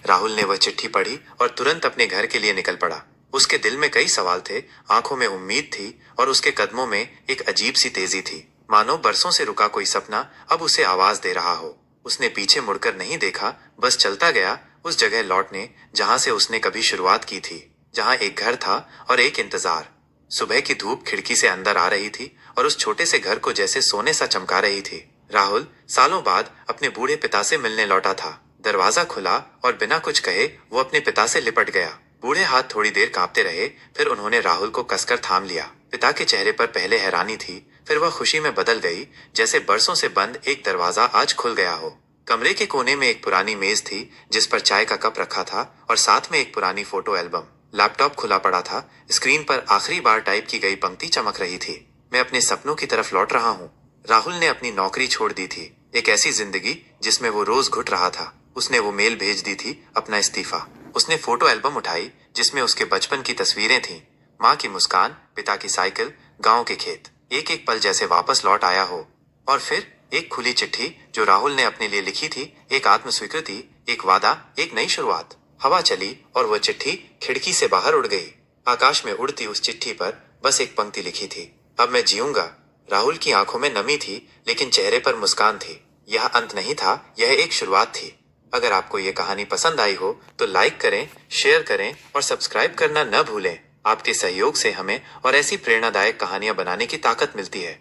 राहुल ने वह चिट्ठी पढ़ी और तुरंत अपने घर के लिए निकल पड़ा। उसके दिल में कई सवाल थे, आंखों में उम्मीद थी और उसके कदमों में एक अजीब सी तेजी थी, मानो बरसों से रुका कोई सपना अब उसे आवाज दे रहा हो। उसने पीछे मुड़कर नहीं देखा, बस चलता गया उस जगह लौटने जहां से उसने कभी शुरुआत की थी, जहां एक घर था और एक इंतजार। सुबह की धूप खिड़की से अंदर आ रही थी और उस छोटे से घर को जैसे सोने सा चमका रही थी। राहुल सालों बाद अपने बूढ़े पिता से मिलने लौटा था। दरवाजा खुला और बिना कुछ कहे वो अपने पिता से लिपट गया। बूढ़े हाथ थोड़ी देर कांपते रहे, फिर उन्होंने राहुल को कसकर थाम लिया। पिता के चेहरे पर पहले हैरानी थी, फिर वह खुशी में बदल गई, जैसे बरसों से बंद एक दरवाजा आज खुल गया हो। कमरे के कोने में एक पुरानी मेज थी जिस पर चाय का कप रखा था और साथ में एक पुरानी फोटो एल्बम। लैपटॉप खुला पड़ा था, स्क्रीन पर आखिरी बार टाइप की गई पंक्ति चमक रही थी। मैं अपने सपनों की तरफ लौट रहा हूँ। राहुल ने अपनी नौकरी छोड़ दी थी, एक ऐसी जिंदगी जिसमें वो रोज घुट रहा था। उसने वो मेल भेज दी थी, अपना इस्तीफा। उसने फोटो एल्बम उठाई जिसमें उसके बचपन की तस्वीरें थीं, माँ की मुस्कान, पिता की साइकिल, गांव के खेत। एक एक पल जैसे वापस लौट आया हो। और फिर एक खुली चिट्ठी जो राहुल ने अपने लिए लिखी थी, एक आत्मस्वीकृति, एक वादा, एक नई शुरुआत। हवा चली और वह चिट्ठी खिड़की से बाहर उड़ गई। आकाश में उड़ती उस चिट्ठी पर बस एक पंक्ति लिखी थी, अब मैं जीऊंगा। राहुल की आंखों में नमी थी, लेकिन चेहरे पर मुस्कान थी। यह अंत नहीं था, यह एक शुरुआत थी। अगर आपको ये कहानी पसंद आई हो तो लाइक करें, शेयर करें और सब्सक्राइब करना न भूलें। आपके सहयोग से हमें और ऐसी प्रेरणादायक कहानियां बनाने की ताकत मिलती है।